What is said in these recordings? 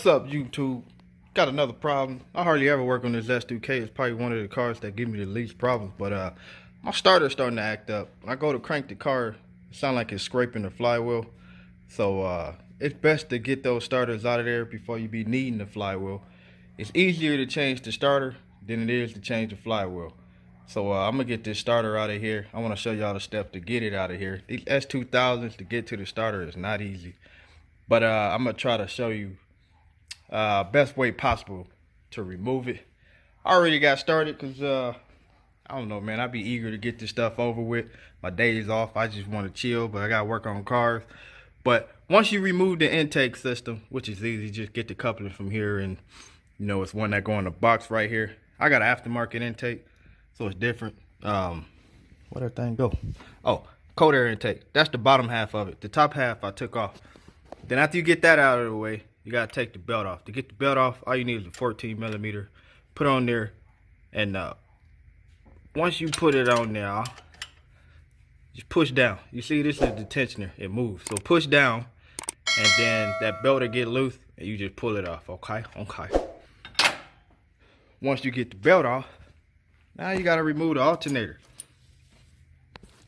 What's up, YouTube? Got another problem. I hardly ever work on this S2K. It's probably one of the cars that give me the least problems. But my starter's starting to act up. When I go to crank the car, it sounds like it's scraping the flywheel. So it's best to get those starters out of there before you be needing the flywheel. It's easier to change the starter than it is to change the flywheel. So I'm gonna get this starter out of here. I want to show y'all the steps to get it out of here. These S2000s to get to the starter is not easy. But I'm gonna try to show you best way possible to remove it. I already got started because I don't know, man, I be eager to get this stuff over with. My days off, I just want to chill, but I gotta work on cars. But once you remove the intake system, which is easy, just get the coupling from here, and you know it's one that go in the box right here. I got an aftermarket intake, so it's different. Where'd that thing go? Oh, cold air intake. That's the bottom half of it. The top half I took off. Then after you get that out of the way, you gotta take the belt off. To get the belt off, all you need is a 14mm. Put on there, and once you put it on there, just push down. You see, this is the tensioner. It moves. So push down, and then that belt will get loose, and you just pull it off. Okay. Once you get the belt off, now you gotta remove the alternator.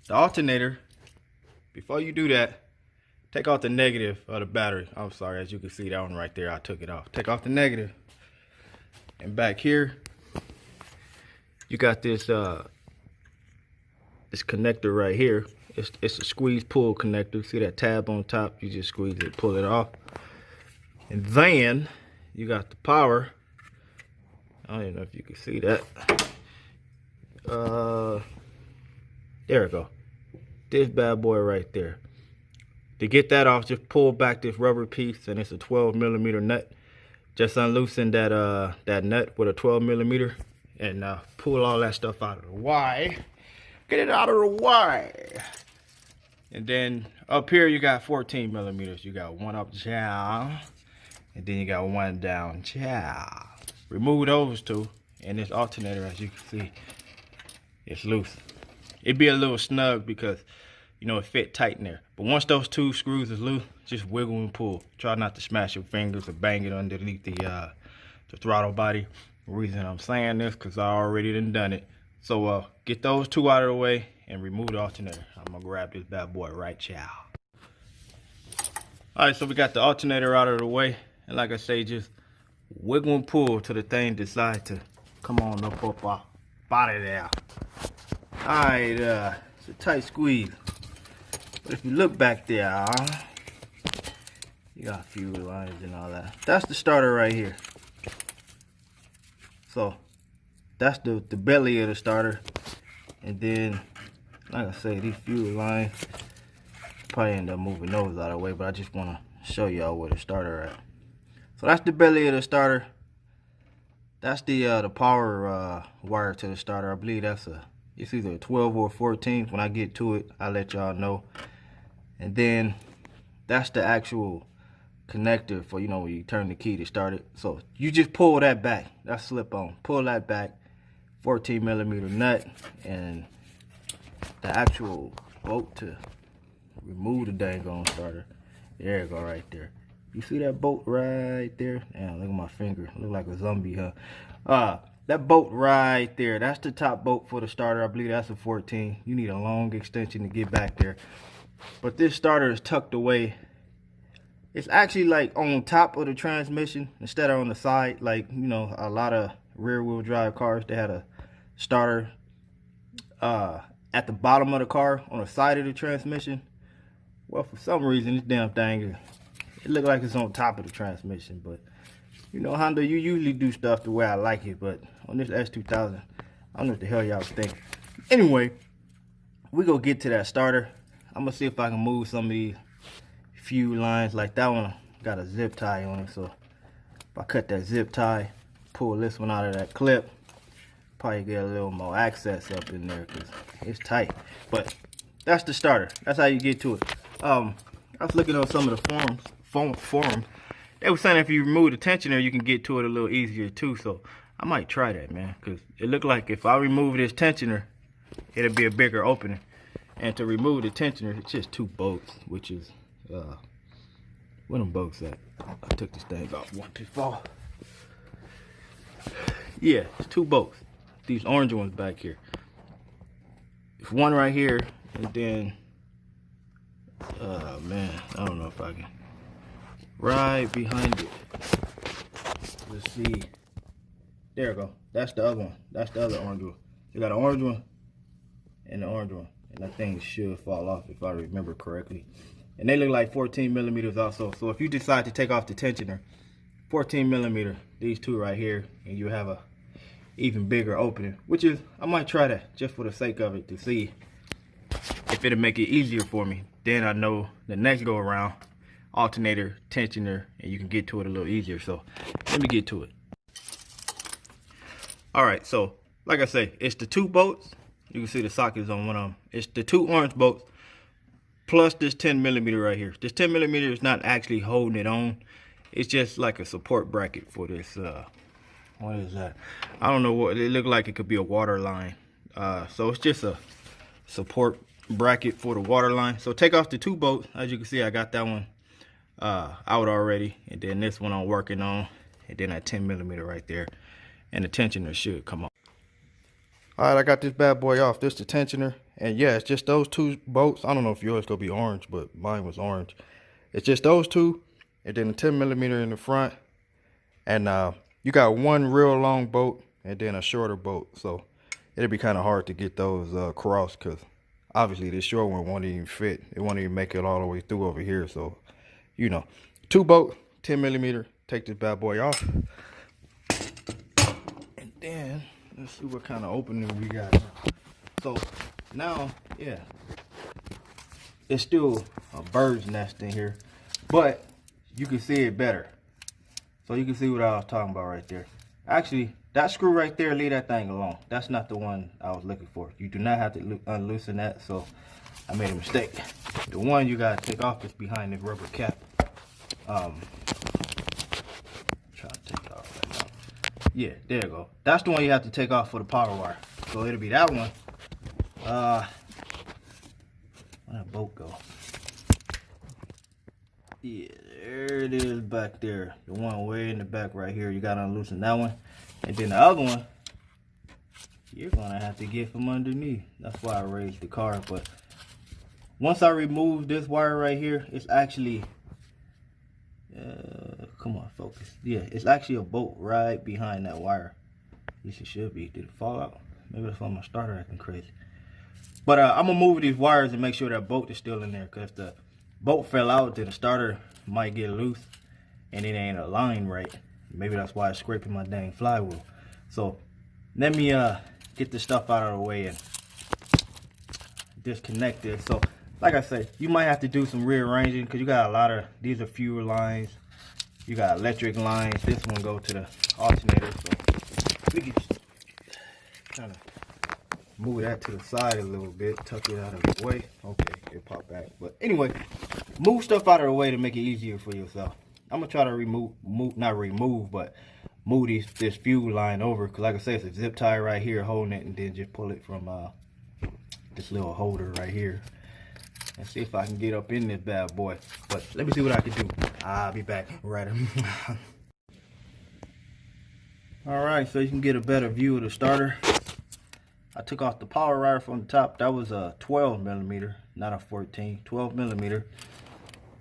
The alternator, before you do that, take off the negative of the battery. I'm sorry, as you can see that one right there, I took it off. Take off the negative. And back here, you got this this connector right here. It's a squeeze pull connector. See that tab on top? You just squeeze it, pull it off. And then you got the power. I don't even know if you can see that. There we go. This bad boy right there. To get that off, just pull back this rubber piece, and it's a 12mm nut. Just unloosen that that nut with a 12mm, and pull all that stuff out of the way. Get it out of the way. And then up here you got 14mm. You got one up down, and then you got one down. Remove those two, and this alternator, as you can see, it's loose. It'd be a little snug because you know it fit tight in there. But once those two screws is loose, just wiggle and pull. Try not to smash your fingers or bang it underneath the throttle body. The reason I'm saying this because I already done it. So get those two out of the way and remove the alternator. I'm gonna grab this bad boy right now. Alright, so we got the alternator out of the way, and like I say, just wiggle and pull till the thing decide to come on up our body there. Alright, it's a tight squeeze. But if you look back there, you got a few lines and all that. That's the starter right here. So that's the belly of the starter. And then, like I say, these few lines, probably end up moving those out of the way, but I just want to show y'all where the starter at. So that's the belly of the starter. That's the power wire to the starter. I believe it's either a 12 or a 14. When I get to it, I'll let y'all know. And then that's the actual connector for, you know, when you turn the key to start it. So you just pull that back. That's slip on. Pull that back. 14mm nut, and the actual bolt to remove the dang on starter. There you go, right there. You see that bolt right there? Damn, look at my finger. Look like a zombie, huh? That bolt right there, that's the top bolt for the starter. I believe that's a 14. You need a long extension to get back there. But this starter is tucked away. It's actually like on top of the transmission instead of on the side. Like, you know, a lot of rear wheel drive cars, they had a starter at the bottom of the car on the side of the transmission. Well, for some reason, this damn thing, it looked like it's on top of the transmission. But you know, Honda, you usually do stuff the way I like it, but on this S2000, I don't know what the hell y'all think. Anyway, we gonna get to that starter. I'm gonna see if I can move some of these few lines. Like that one got a zip tie on it, so if I cut that zip tie, pull this one out of that clip, probably get a little more access up in there because it's tight. But that's the starter. That's how you get to it. I was looking on some of the forums. They were saying if you remove the tensioner, you can get to it a little easier too. So I might try that, man, because it looked like if I remove this tensioner, it'll be a bigger opening. And to remove the tensioner, it's just two bolts, which is Where them bolts at? I took this thing off one too far. Yeah, it's 2 bolts. These orange ones back here. It's one right here, and then man, I don't know if I can. Right behind it. Let's see. There we go. That's the other one. That's the other orange one. You got an orange one and an orange one. And that thing should fall off if I remember correctly. And they look like 14 millimeters also. So if you decide to take off the tensioner, 14 millimeter, these 2 right here, and you have a even bigger opening, which is, I might try that just for the sake of it to see if it'll make it easier for me. Then I know the next go around, alternator, tensioner, and you can get to it a little easier. So let me get to it. All right, so like I say, it's the 2 bolts. You can see the sockets on one of them. It's the 2 orange bolts plus this 10 millimeter right here. This 10 millimeter is not actually holding it on. It's just like a support bracket for this. What is that? I don't know what it looked like. It could be a water line. So it's just a support bracket for the water line. So take off the 2 bolts. As you can see, I got that one out already, and then this one I'm working on, and then that 10 millimeter right there, and the tensioner should come off. All right, I got this bad boy off. This the tensioner, and yeah, it's just those 2 bolts. I don't know if yours gonna be orange, but mine was orange. It's just those 2, and then the 10 millimeter in the front, and you got one real long bolt and then a shorter bolt, so it'll be kind of hard to get those crossed, because obviously this short one won't even fit. It won't even make it all the way through over here. So, you know, 2 bolt, 10 millimeter. Take this bad boy off, and then let's see what kind of opening we got now. So now, yeah, it's still a bird's nest in here, but you can see it better. So you can see what I was talking about right there. Actually, that screw right there, leave that thing alone. That's not the one I was looking for. You do not have to unloosen that, so I made a mistake. The one you gotta take off is behind the rubber cap. Try to take it off right now. Yeah, there you go. That's the one you have to take off for the power wire. So it'll be that one. Where'd that bolt go? Yeah, there it is back there. The one way in the back right here. You gotta unloosen that one. And then the other one, you're gonna have to get from underneath. That's why I raised the car. But once I remove this wire right here, it's actually, come on, focus. Yeah, it's actually a bolt right behind that wire. At least it should be. Did it fall out? Maybe that's why my starter acting crazy. But I'm gonna move these wires and make sure that bolt is still in there. Cause if the bolt fell out, then the starter might get loose and it ain't aligned right. Maybe that's why it's scraping my dang flywheel. So let me get this stuff out of the way and disconnect this. So like I said, you might have to do some rearranging because you got a lot of, these are fuel lines, you got electric lines. This one go to the alternator. So we can kind of move that to the side a little bit, tuck it out of the way. Okay, it popped back. But anyway, move stuff out of the way to make it easier for yourself. I'm gonna try to move this fuel line over, because like I said, it's a zip tie right here holding it, and then just pull it from this little holder right here. And see if I can get up in this bad boy. But let me see what I can do. I'll be back right. All right, so you can get a better view of the starter. I took off the power wire from the top. That was a 12 millimeter, not a 14, 12 millimeter.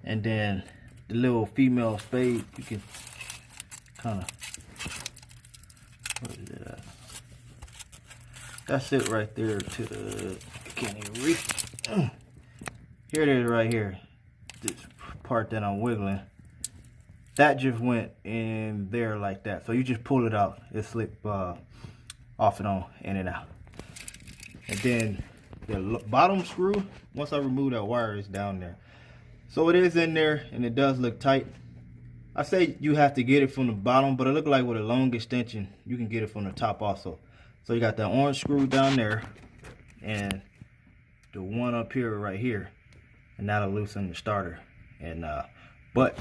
And then the little female spade, you can kind of, what is it at? That's it right there to the, I can't even reach. Here it is right here. This part that I'm wiggling, that just went in there like that. So you just pull it out. It slipped off and on, in and out. And then the bottom screw, once I remove that wire, is down there. So it is in there, and it does look tight. I say you have to get it from the bottom, but it looks like with a long extension, you can get it from the top also. So you got that orange screw down there, and the one up here right here, and that'll loosen the starter. And but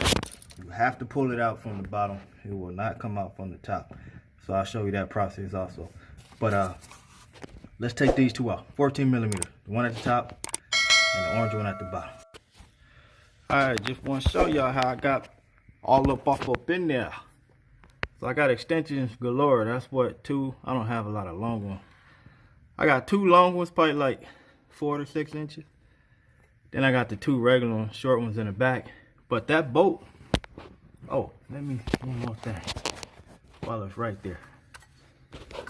you have to pull it out from the bottom. It will not come out from the top. So I'll show you that process also. But let's take these two out. 14 millimeter, the one at the top and the orange one at the bottom. Alright, just want to show y'all how I got all up in there. So I got extensions galore. That's what, two. I don't have a lot of long ones. I got two long ones, probably like 4 to 6 inches. Then I got the two regular ones, short ones in the back. But that bolt, oh, let me, one more thing while it's right there.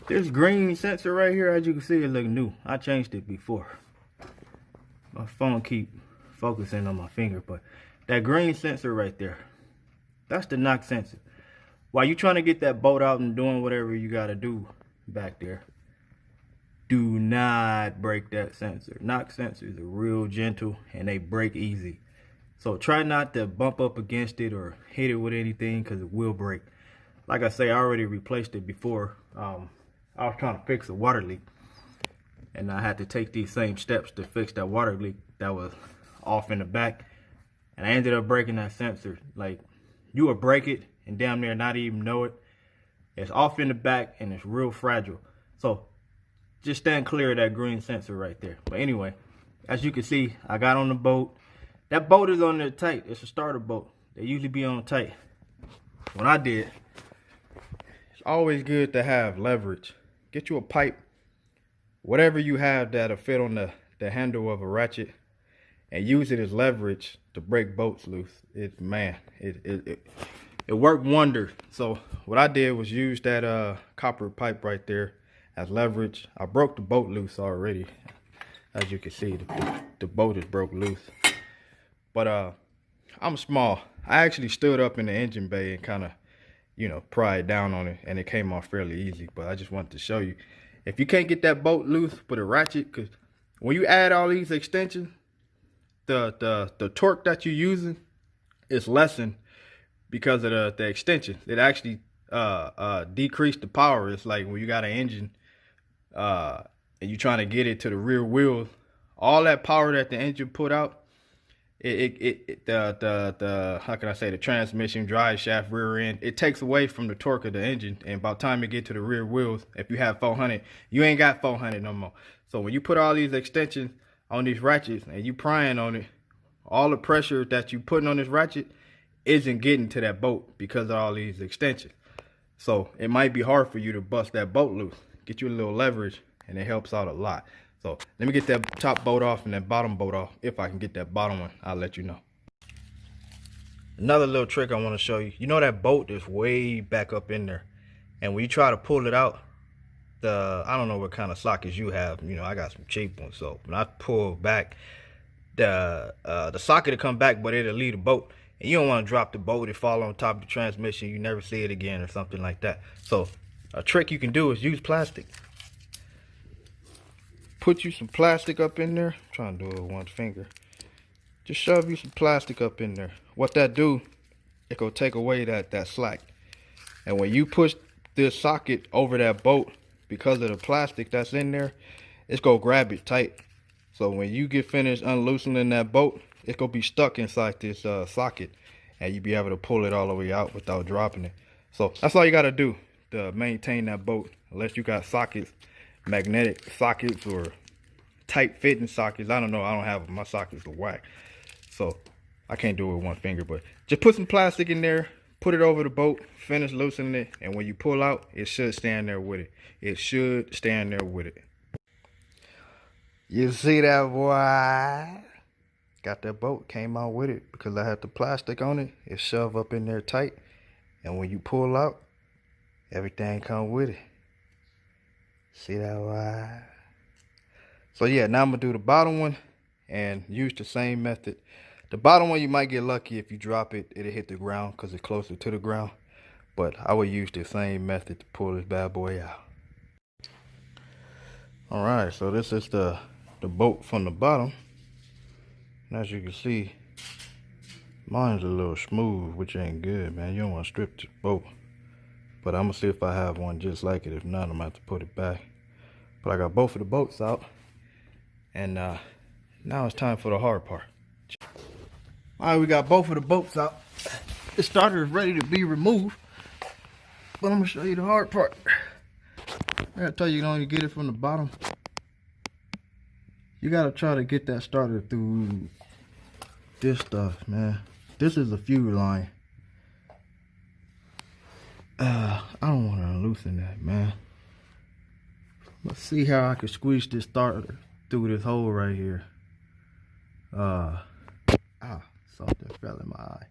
This green sensor right here, as you can see, it look new. I changed it before. My phone keep focusing on my finger, but that green sensor right there, that's the knock sensor. While you trying to get that bolt out and doing whatever you got to do back there, do not break that sensor. Knock sensors are real gentle and they break easy. So try not to bump up against it or hit it with anything, because it will break. Like I say, I already replaced it before. I was trying to fix a water leak, and I had to take these same steps to fix that water leak that was off in the back, and I ended up breaking that sensor. Like, you would break it and damn near not even know it. It's off in the back and it's real fragile. So just stand clear of that green sensor right there. But anyway, as you can see, I got on the boat. That boat is on there tight. It's a starter boat. They usually be on tight. When I did, it's always good to have leverage. Get you a pipe, whatever you have that'll fit on the handle of a ratchet, and use it as leverage to break boats loose. It worked wonders. So what I did was use that copper pipe right there as leverage. I broke the boat loose already. As you can see, the boat is broke loose. But I'm small. I actually stood up in the engine bay and kind of, you know, pried down on it, and it came off fairly easy. But I just wanted to show you, if you can't get that boat loose with a ratchet, because when you add all these extensions, the torque that you're using is lessened because of the extension. It actually decreased the power. It's like when you got an engine and you're trying to get it to the rear wheels, all that power that the engine put out, how can I say, the transmission, drive shaft, rear end, it takes away from the torque of the engine. And by the time you get to the rear wheels, if you have 400, you ain't got 400 no more. So when you put all these extensions on these ratchets and you prying on it, all the pressure that you putting on this ratchet isn't getting to that boat because of all these extensions. So it might be hard for you to bust that boat loose. Get you a little leverage and it helps out a lot. So let me get that top bolt off and that bottom bolt off. If I can get that bottom one, I'll let you know. Another little trick I want to show you. You know that bolt is way back up in there, and when you try to pull it out, I don't know what kind of sockets you have. You know, I got some cheap ones. So when I pull back, the socket will come back, but it'll leave the boat. And you don't want to drop the bolt. It fall on top of the transmission. You never see it again or something like that. So a trick you can do is use plastic. Put you some plastic up in there. I'm trying to do it with one finger. Just shove you some plastic up in there. What that do, it gonna take away that slack. And when you push this socket over that bolt, because of the plastic that's in there, it's gonna grab it tight. So when you get finished unloosening that bolt, it's gonna be stuck inside this socket, and you'll be able to pull it all the way out without dropping it. So that's all you gotta do to maintain that boat, unless you got sockets, magnetic sockets or tight fitting sockets. I don't know, I don't have them. My sockets are whack, so I can't do it with one finger. But just put some plastic in there, put it over the boat, finish loosening it, and when you pull out, it should stand there with it. It should stand there with it. You see that, boy? Got that boat, came out with it because I had the plastic on it. It's shoved up in there tight, and when you pull out, everything come with it. See that, boy? So yeah, now I'm gonna do the bottom one and use the same method. The bottom one, you might get lucky. If you drop it, it'll hit the ground because it's closer to the ground. But I would use the same method to pull this bad boy out. Alright, so this is the bolt from the bottom. And as you can see, mine's a little smooth, which ain't good, man. You don't want to strip the bolt. But I'm gonna see if I have one just like it. If not, I'm gonna have to put it back. But I got both of the bolts out. And now it's time for the hard part. Alright, we got both of the bolts out. The starter is ready to be removed. But I'm gonna show you the hard part. I gotta tell you, you can only get it from the bottom. You gotta try to get that starter through this stuff, man. This is a fuel line. I don't want to loosen that, man. Let's see how I can squeeze this starter through this hole right here. Something fell in my eye.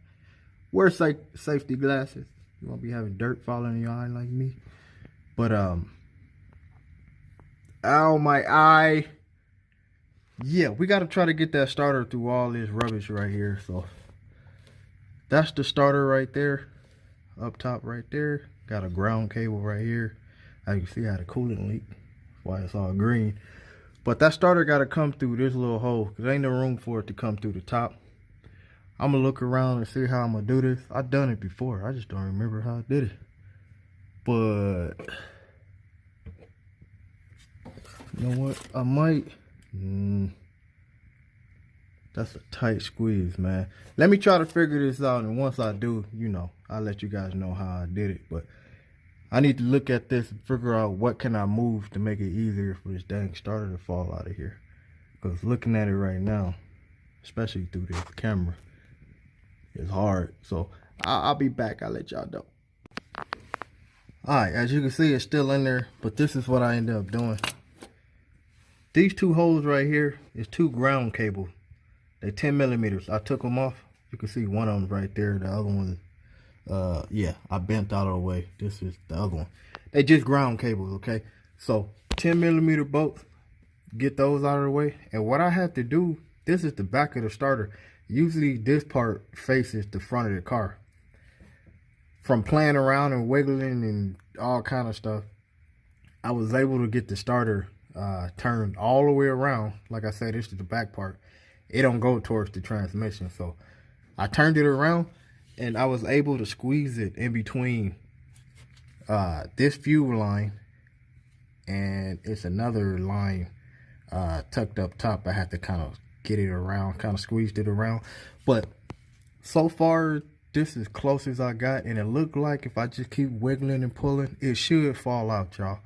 Wear safety glasses. You won't be having dirt falling in your eye like me. But ow, my eye. Yeah, we got to try to get that starter through all this rubbish right here. So that's the starter right there. Up top right there. Got a ground cable right here. As you can see, I had a coolant leak. That's why it's all green. But that starter got to come through this little hole, because there ain't no room for it to come through the top. I'm going to look around and see how I'm going to do this. I've done it before. I just don't remember how I did it. But you know what? I might. That's a tight squeeze, man. Let me try to figure this out, and once I do, you know, I'll let you guys know how I did it. But I need to look at this and figure out what can I move to make it easier for this dang starter to fall out of here. Because looking at it right now, especially through this camera, it's hard. So I'll be back. I'll let y'all know. Alright, as you can see, it's still in there, but this is what I ended up doing. These two holes right here is two ground cables. They're 10 millimeters. I took them off. You can see one of them right there. The other one, yeah, I bent out of the way. This is the other one. They just ground cables, okay? So 10 millimeter bolts, get those out of the way. And what I have to do, this is the back of the starter. Usually this part faces the front of the car. From playing around and wiggling and all kind of stuff, I was able to get the starter turned all the way around. Like I said, this is the back part. It don't go towards the transmission. So I turned it around and I was able to squeeze it in between this fuel line, and it's another line tucked up top. I had to kind of get it around, kind of squeezed it around. But so far, this is close as I got, and it looked like if I just keep wiggling and pulling, it should fall out, y'all.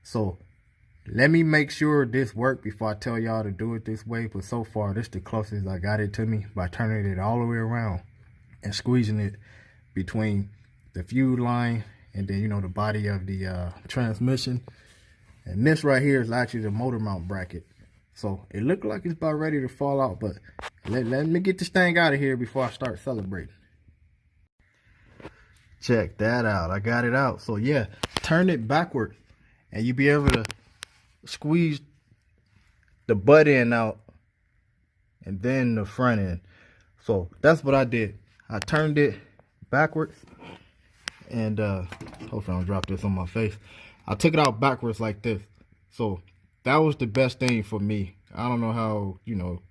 So let me make sure this worked before I tell y'all to do it this way. But so far, this is the closest I got it to me by turning it all the way around and squeezing it between the fuel line and then, you know, the body of the transmission. And this right here is actually the motor mount bracket. So it looked like it's about ready to fall out, but let me get this thing out of here before I start celebrating. Check that out. I got it out. So yeah, turn it backward and you'll be able to squeeze the butt end out and then the front end. So that's what I did. I turned it backwards, and hopefully I don't drop this on my face. I took it out backwards like this. So that was the best thing for me. I don't know how, you know,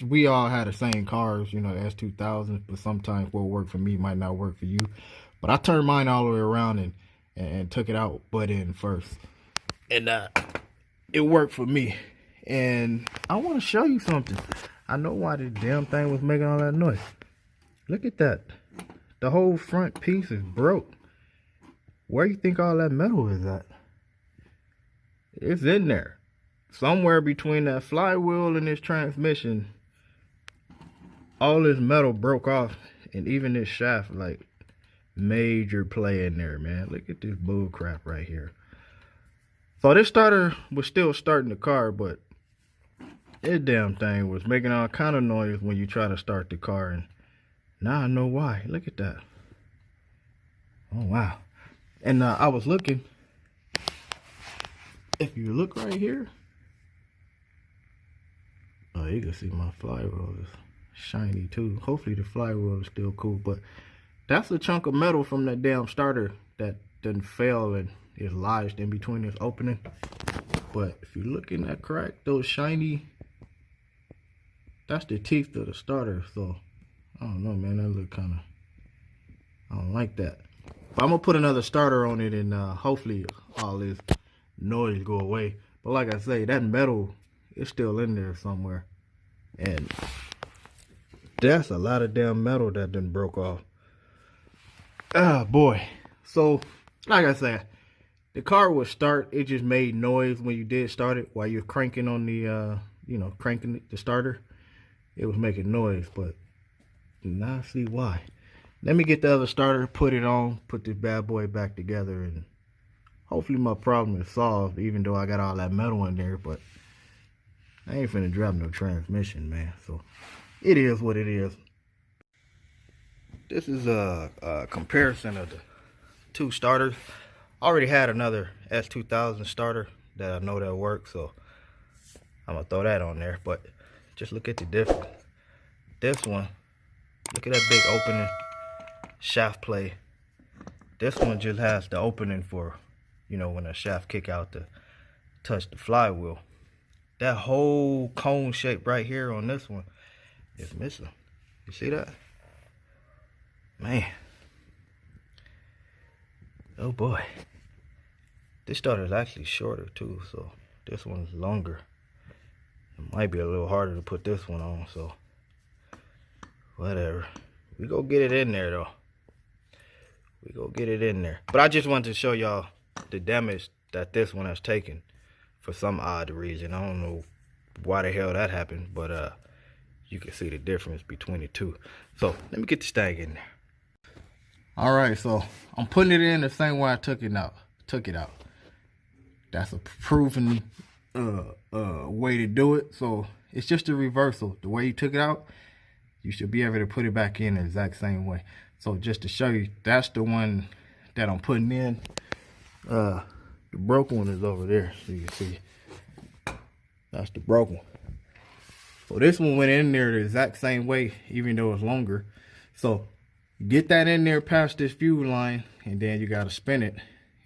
we all had the same cars, you know, the S2000, but sometimes what worked for me might not work for you. But I turned mine all the way around and took it out butt end first. And it worked for me. And I want to show you something. I know why the damn thing was making all that noise. Look at that. The whole front piece is broke. Where you think all that metal is at? It's in there. Somewhere between that flywheel and this transmission, all this metal broke off. And even this shaft, like, major play in there, man. Look at this bull crap right here. So this starter was still starting the car, but this damn thing was making all kind of noise when you try to start the car, and now I know why. Look at that. Oh wow. And I was looking. If you look right here, oh, you can see my flywheel is shiny too. Hopefully the flywheel is still cool, but that's a chunk of metal from that damn starter that didn't fail and is lodged in between this opening. But if you look in that crack, those shiny, that's the teeth of the starter. So I don't know, man, that look kind of, I don't like that. But I'm gonna put another starter on it, and hopefully all this noise go away. But like I say, that metal is still in there somewhere, and that's a lot of damn metal that done broke off. Ah, boy. So like I said, the car would start. It just made noise when you did start it while you're cranking on the you know, cranking the starter. It was making noise. But Now I see why. Let me get the other starter, put it on, put this bad boy back together, and hopefully my problem is solved, even though I got all that metal in there. But I ain't finna drop no transmission, man. So it is what it is. This is a comparison of the two starters. I already had another S2000 starter that I know that works, so I'm gonna throw that on there. But just look at the difference. This one, look at that big opening shaft play. This one just has the opening for, you know, when the shaft kick out to touch the flywheel. That whole cone shape right here on this one is missing. You see that? Man. Oh boy. This starter is actually shorter too, so this one's longer. It might be a little harder to put this one on, so whatever. We go get it in there though. We go get it in there. But I just wanted to show y'all the damage that this one has taken for some odd reason. I don't know why the hell that happened, but you can see the difference between the two. So let me get this thing in there. All right, so I'm putting it in the same way I took it out. That's a proven way to do it. So it's just a reversal. The way you took it out, you should be able to put it back in the exact same way. So just to show you, that's the one that I'm putting in. The broken one is over there, so you can see. That's the broken one. So this one went in there the exact same way, even though it's longer. So get that in there past this fuel line, and then you gotta spin it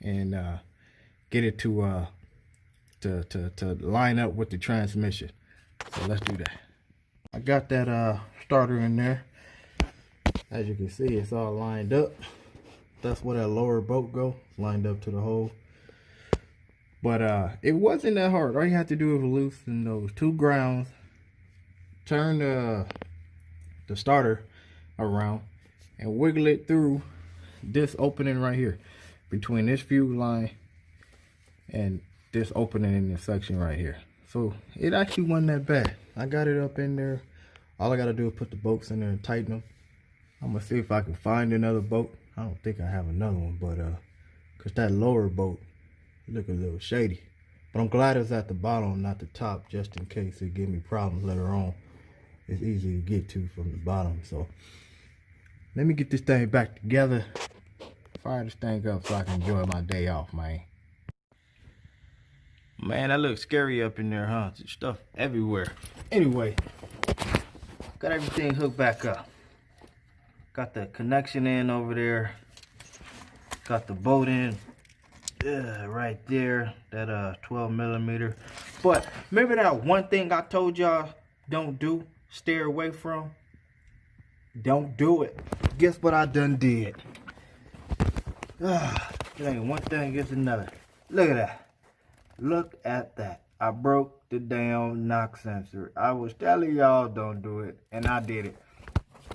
and get it to line up with the transmission. So let's do that. I got that starter in there. As you can see, it's all lined up. That's where that lower bolt go, lined up to the hole. But it wasn't that hard. All you have to do is loosen those two grounds, turn the starter around, and wiggle it through this opening right here between this fuel line and this opening in this section right here. So it actually wasn't that bad. I got it up in there. All I gotta do is put the bolts in there and tighten them. I'm gonna see if I can find another bolt. I don't think I have another one, but cause that lower bolt look a little shady. But I'm glad it's at the bottom, not the top, just in case it give me problems later on. It's easy to get to from the bottom. So let me get this thing back together, fire this thing up so I can enjoy my day off, man. Man, that looks scary up in there, huh? There's stuff everywhere. Anyway, got everything hooked back up. Got the connection in over there. Got the bolt in right there, that 12 millimeter. But remember that one thing I told y'all don't do, steer away from? Don't do it. Guess what I done did? It ain't one thing, it's another. Look at that. Look at that. I broke the damn knock sensor. I was telling y'all don't do it, and I did it.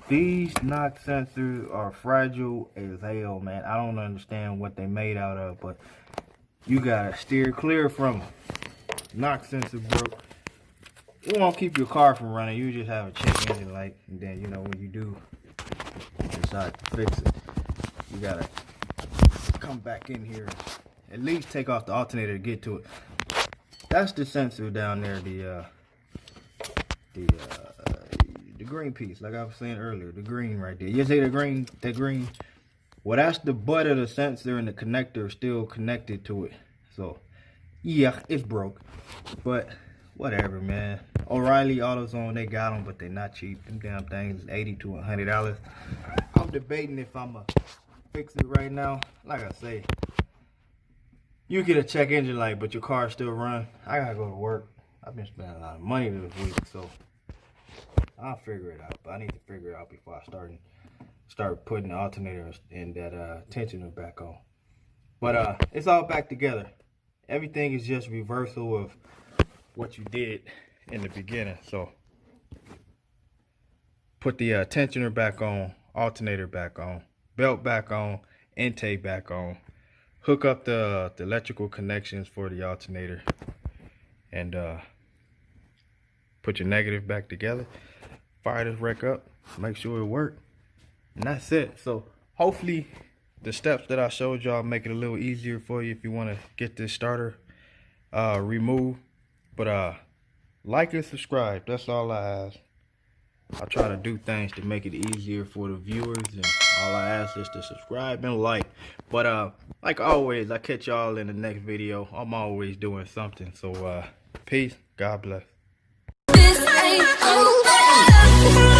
These knock sensors are fragile as hell, man. I don't understand what they made out of, but you gotta steer clear from them. Knock sensor broke. It won't keep your car from running. You just have a check engine light, and then, you know, when you do decide to fix it, you gotta come back in here, at least take off the alternator to get to it. That's the sensor down there, the green piece, like I was saying earlier, the green right there. You see the green? Well, that's the butt of the sensor, and the connector is still connected to it. So yeah, it's broke, but whatever, man. O'Reilly AutoZone, they got them, but they're not cheap. Them damn things is $80 to $100. I'm debating if I'm gonna fix it right now. Like I say, you get a check engine light, but your car still run. I gotta go to work. I've been spending a lot of money this week, so I'll figure it out. But I need to figure it out before I start putting the alternator and that tensioner back on. But it's all back together. Everything is just reversal of what you did in the beginning. So put the tensioner back on, alternator back on, belt back on, intake back on. Hook up the electrical connections for the alternator, and put your negative back together. Fire this wreck up, make sure it works, and that's it. So hopefully the steps that I showed y'all make it a little easier for you if you want to get this starter removed. But like and subscribe, that's all I ask. I try to do things to make it easier for the viewers, and all I ask is to subscribe and like. But like always, I catch y'all in the next video. I'm always doing something. So peace, God bless. This ain't over.